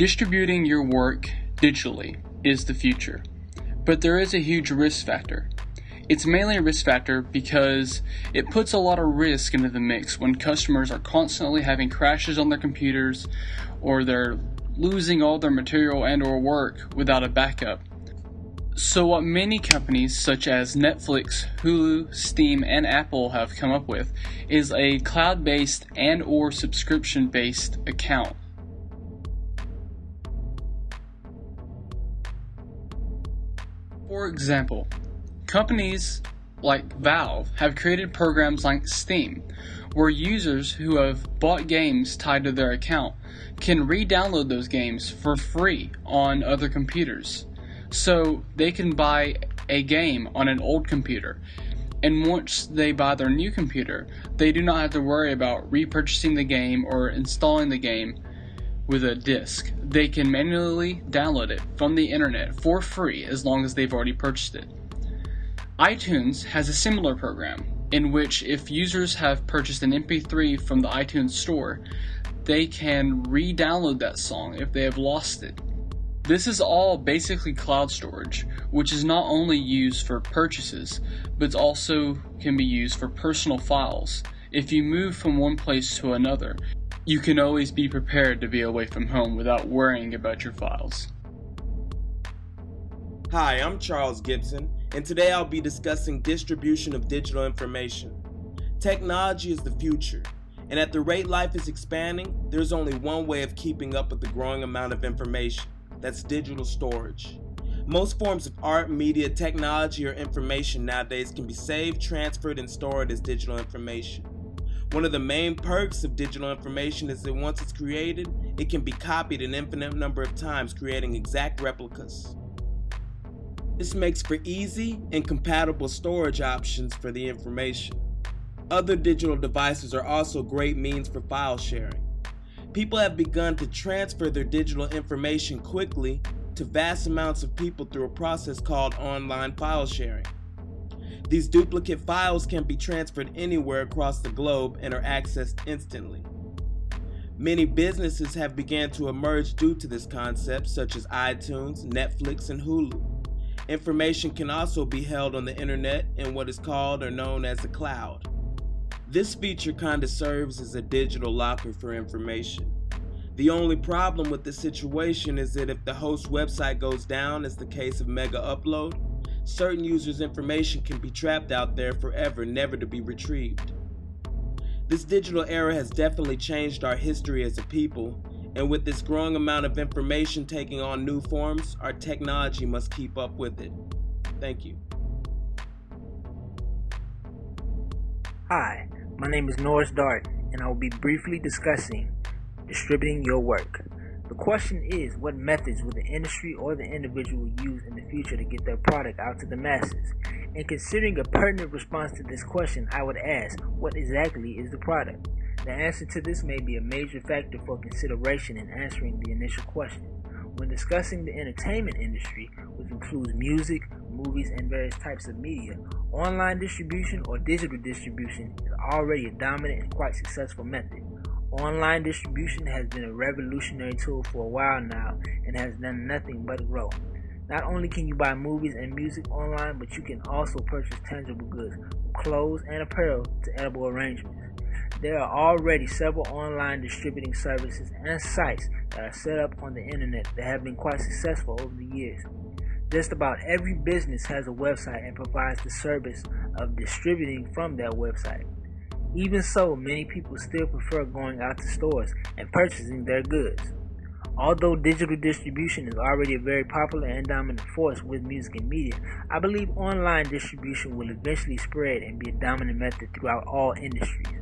Distributing your work digitally is the future, but there is a huge risk factor. It's mainly a risk factor because it puts a lot of risk into the mix when customers are constantly having crashes on their computers or they're losing all their material and or work without a backup. So what many companies such as Netflix, Hulu, Steam, and Apple have come up with is a cloud-based and or subscription-based account. For example, companies like Valve have created programs like Steam, where users who have bought games tied to their account can re-download those games for free on other computers. So they can buy a game on an old computer, and once they buy their new computer, they do not have to worry about repurchasing the game or installing the game with a disc. They can manually download it from the internet for free as long as they've already purchased it. iTunes has a similar program in which if users have purchased an MP3 from the iTunes store, they can re-download that song if they have lost it. This is all basically cloud storage, which is not only used for purchases, but also can be used for personal files. If you move from one place to another, you can always be prepared to be away from home without worrying about your files. Hi, I'm Charles Gibson, and today I'll be discussing distribution of digital information. Technology is the future, and at the rate life is expanding, there's only one way of keeping up with the growing amount of information. That's digital storage. Most forms of art, media, technology, or information nowadays can be saved, transferred, and stored as digital information. One of the main perks of digital information is that once it's created, it can be copied an infinite number of times, creating exact replicas. This makes for easy and compatible storage options for the information. Other digital devices are also great means for file sharing. People have begun to transfer their digital information quickly to vast amounts of people through a process called online file sharing. These duplicate files can be transferred anywhere across the globe and are accessed instantly. Many businesses have begun to emerge due to this concept, such as iTunes, Netflix, and Hulu. Information can also be held on the internet in what is called or known as the cloud. This feature kind of serves as a digital locker for information. The only problem with this situation is that if the host website goes down, as the case of Mega Upload, certain users' information can be trapped out there forever, never to be retrieved. This digital era has definitely changed our history as a people, and with this growing amount of information taking on new forms, our technology must keep up with it. Thank you. Hi, my name is Norris Dart, and I will be briefly discussing distributing your work. The question is, what methods will the industry or the individual use in the future to get their product out to the masses? And considering a pertinent response to this question, I would ask, what exactly is the product? The answer to this may be a major factor for consideration in answering the initial question. When discussing the entertainment industry, which includes music, movies, and various types of media, online distribution or digital distribution is already a dominant and quite successful method. Online distribution has been a revolutionary tool for a while now and has done nothing but grow. Not only can you buy movies and music online, but you can also purchase tangible goods, from clothes and apparel to edible arrangements. There are already several online distributing services and sites that are set up on the internet that have been quite successful over the years. Just about every business has a website and provides the service of distributing from that website. Even so, many people still prefer going out to stores and purchasing their goods. Although digital distribution is already a very popular and dominant force with music and media, I believe online distribution will eventually spread and be a dominant method throughout all industries.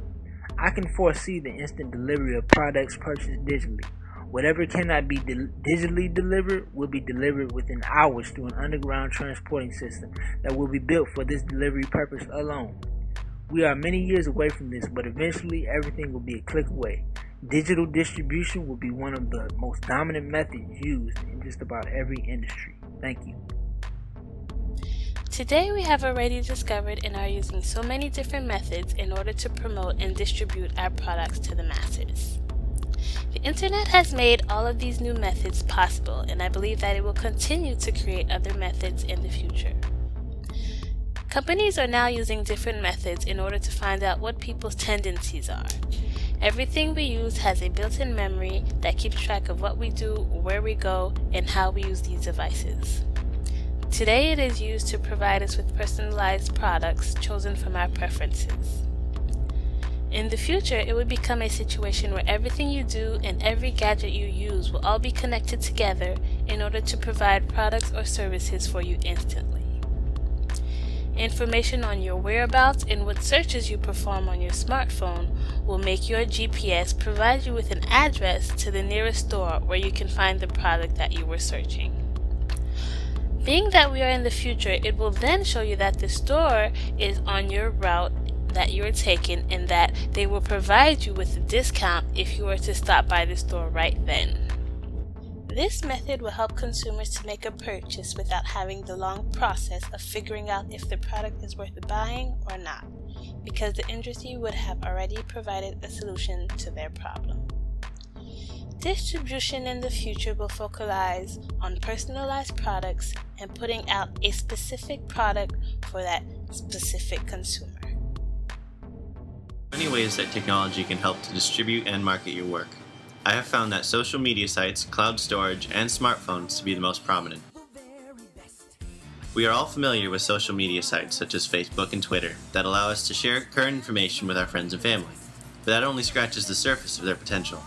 I can foresee the instant delivery of products purchased digitally. Whatever cannot be digitally delivered will be delivered within hours through an underground transporting system that will be built for this delivery purpose alone. We are many years away from this, but eventually everything will be a click away. Digital distribution will be one of the most dominant methods used in just about every industry. Thank you. Today we have already discovered and are using so many different methods in order to promote and distribute our products to the masses. The internet has made all of these new methods possible, and I believe that it will continue to create other methods in the future. Companies are now using different methods in order to find out what people's tendencies are. Everything we use has a built-in memory that keeps track of what we do, where we go, and how we use these devices. Today it is used to provide us with personalized products chosen from our preferences. In the future, it will become a situation where everything you do and every gadget you use will all be connected together in order to provide products or services for you instantly. Information on your whereabouts and what searches you perform on your smartphone will make your GPS provide you with an address to the nearest store where you can find the product that you were searching. Being that we are in the future, it will then show you that the store is on your route that you are taking, and that they will provide you with a discount if you were to stop by the store right then. This method will help consumers to make a purchase without having the long process of figuring out if the product is worth buying or not, because the industry would have already provided a solution to their problem. Distribution in the future will focalize on personalized products and putting out a specific product for that specific consumer. Many ways that technology can help to distribute and market your work. I have found that social media sites, cloud storage, and smartphones to be the most prominent. We are all familiar with social media sites such as Facebook and Twitter that allow us to share current information with our friends and family, but that only scratches the surface of their potential.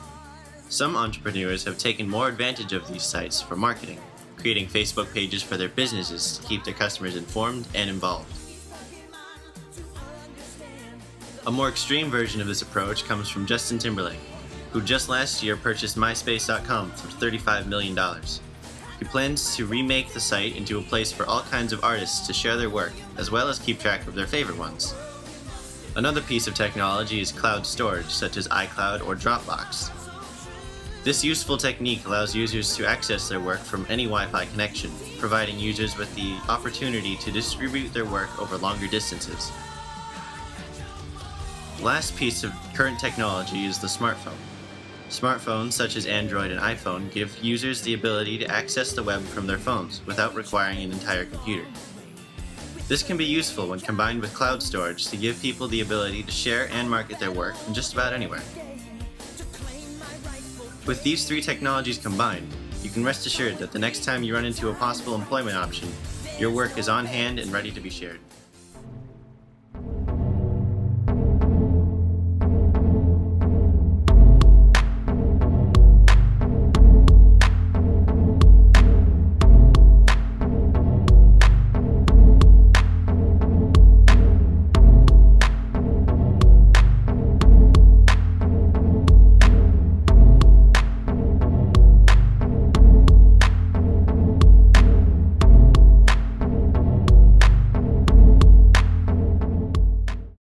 Some entrepreneurs have taken more advantage of these sites for marketing, creating Facebook pages for their businesses to keep their customers informed and involved. A more extreme version of this approach comes from Justin Timberlake, who just last year purchased MySpace.com for $35 million. He plans to remake the site into a place for all kinds of artists to share their work, as well as keep track of their favorite ones. Another piece of technology is cloud storage, such as iCloud or Dropbox. This useful technique allows users to access their work from any Wi-Fi connection, providing users with the opportunity to distribute their work over longer distances. The last piece of current technology is the smartphone. Smartphones such as Android and iPhone give users the ability to access the web from their phones without requiring an entire computer. This can be useful when combined with cloud storage to give people the ability to share and market their work from just about anywhere. With these three technologies combined, you can rest assured that the next time you run into a possible employment option, your work is on hand and ready to be shared.